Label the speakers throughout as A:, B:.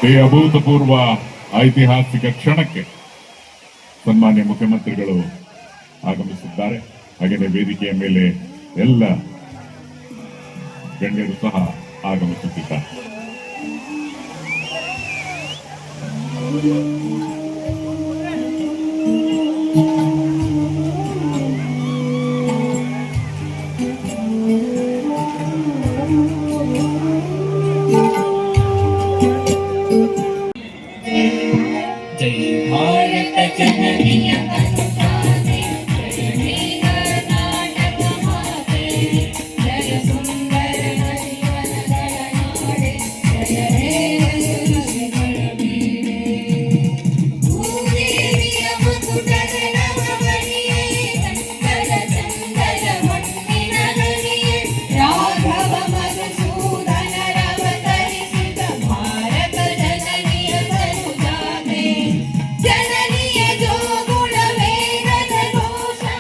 A: ಈ ಅಭೂತಪೂರ್ವ ಐತಿಹಾಸಿಕ ಕ್ಷಣಕ್ಕೆ ಸನ್ಮಾನ್ಯ ಮುಖ್ಯಮಂತ್ರಿಗಳು ಆಗಮಿಸಿದ್ದಾರೆ. ಹಾಗೆಯೇ ವೇದಿಕೆಯ ಮೇಲೆ ಎಲ್ಲ ಗಣ್ಯರು ಸಹ ಆಗಮಿಸುತ್ತಿದ್ದಾರೆ.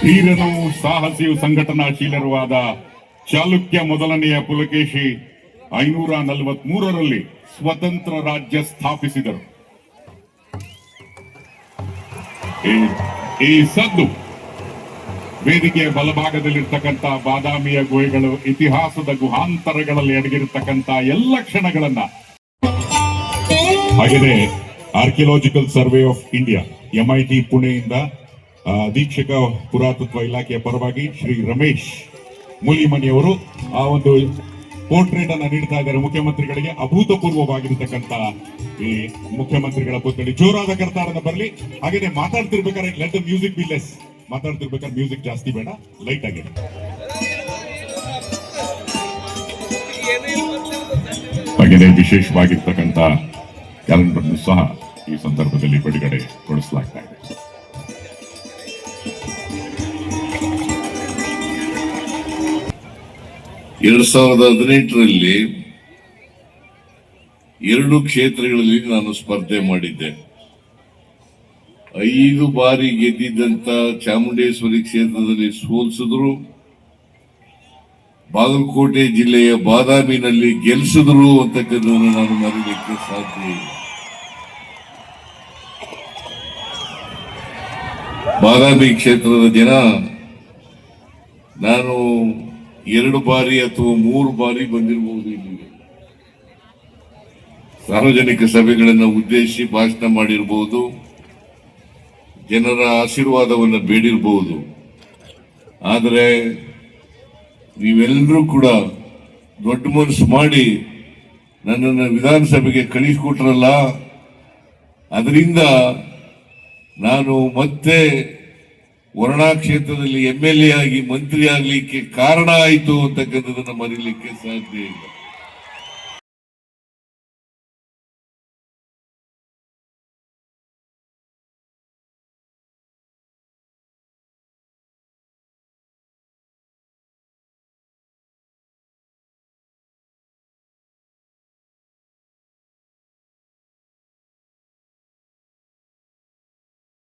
A: ಧೀರನೂ ಸಾಹಸಿಯು ಸಂಘಟನಾಶೀಲರೂ ಆದ ಚಾಲುಕ್ಯ ಮೊದಲನೆಯ ಪುಲಕೇಶಿ 543ರಲ್ಲಿ ಸ್ವತಂತ್ರ ರಾಜ್ಯ ಸ್ಥಾಪಿಸಿದರು. ಈ ಸದ್ದು ವೇದಿಕೆಯ ಬಲಭಾಗದಲ್ಲಿರ್ತಕ್ಕಂಥ ಬಾದಾಮಿಯ ಗುಹೆಗಳು, ಇತಿಹಾಸದ ಗುಹಾಂತರಗಳಲ್ಲಿ ಅಡಗಿರತಕ್ಕಂಥ ಎಲ್ಲ ಕ್ಷಣಗಳನ್ನ, ಹಾಗೆಯೇ archaeological survey of India MIT ಪುಣೆಯಿಂದ ಅಧೀಕ್ಷಕ ಪುರಾತತ್ವ ಇಲಾಖೆಯ ಪರವಾಗಿ ಶ್ರೀ ರಮೇಶ್ ಮೂಲಿಮನಿಯವರು ಆ ಒಂದು ಪೋರ್ಟ್ರೇಟ್ ಅನ್ನ ನೀಡ್ತಾ ಇದ್ದಾರೆ ಮುಖ್ಯಮಂತ್ರಿಗಳಿಗೆ. ಅಭೂತಪೂರ್ವವಾಗಿರತಕ್ಕಂತ ಈ ಮುಖ್ಯಮಂತ್ರಿಗಳ ಪುತ್ಥಳಿ. ಜೋರಾದ ಕರ್ತಾರನ ಬರಲಿ. ಹಾಗೇನೆ ಮಾತಾಡ್ತಿರ್ಬೇಕಾದ್ರೆ let the music be less. ಮಾತಾಡ್ತಿರ್ಬೇಕಾದ್ರೆ ಮ್ಯೂಸಿಕ್ ಜಾಸ್ತಿ ಬೇಡ, ಲೈಟ್ ಆಗಿದೆ. ಹಾಗೇನೆ ವಿಶೇಷವಾಗಿರ್ತಕ್ಕಂಥ ಕ್ಯಾಲೆಂಡರ್ ಸಹ ಈ ಸಂದರ್ಭದಲ್ಲಿ ಬಿಡುಗಡೆ ಗೊಳಿಸಲಾಗ್ತಾ ಇದೆ.
B: ಎರಡ್ 2018ರಲ್ಲಿ 2 ಕ್ಷೇತ್ರಗಳಲ್ಲಿ ನಾನು ಸ್ಪರ್ಧೆ ಮಾಡಿದ್ದೆ. 5 ಬಾರಿ ಗೆದ್ದಿದ್ದಂತ ಚಾಮುಂಡೇಶ್ವರಿ ಕ್ಷೇತ್ರದಲ್ಲಿ ಸೋಲಿಸಿದ್ರು, ಬಾಗಲಕೋಟೆ ಜಿಲ್ಲೆಯ ಬಾದಾಮಿನಲ್ಲಿ ಗೆಲ್ಲಿಸಿದ್ರು ಅಂತಕ್ಕಂಥದ್ದನ್ನು ನಾನು ಮರೀಲಿಕ್ಕೆ ಸಾಧ್ಯ ಇಲ್ಲ. ಬಾದಾಮಿ ಕ್ಷೇತ್ರದ ಜನ ನಾನು 2 ಬಾರಿ ಅಥವಾ 3 ಬಾರಿ ಬಂದಿರಬಹುದು. ಇಲ್ಲಿ ಸಾರ್ವಜನಿಕ ಸಭೆಗಳನ್ನು ಉದ್ದೇಶಿಸಿ ಭಾಷಣ ಮಾಡಿರಬಹುದು, ಜನರ ಆಶೀರ್ವಾದವನ್ನು ಬೇಡಿರಬಹುದು. ಆದರೆ ನೀವೆಲ್ಲರೂ ಕೂಡ ದೊಡ್ಡ ಮನಸ್ಸು ಮಾಡಿ ನನ್ನನ್ನು ವಿಧಾನಸಭೆಗೆ ಕಳಿಸಿಕೊಟ್ರಲ್ಲ, ಅದರಿಂದ ನಾನು ಮತ್ತೆ ವರುಣಾ ಕ್ಷೇತ್ರದಲ್ಲಿ MLA ಆಗಿ ಮಂತ್ರಿ ಆಗ್ಲಿಕ್ಕೆ ಕಾರಣ ಆಯಿತು ಅಂತಕ್ಕಂಥದ್ದನ್ನು ಮರೀಲಿಕ್ಕೆ ಸಾಧ್ಯ ಇಲ್ಲ.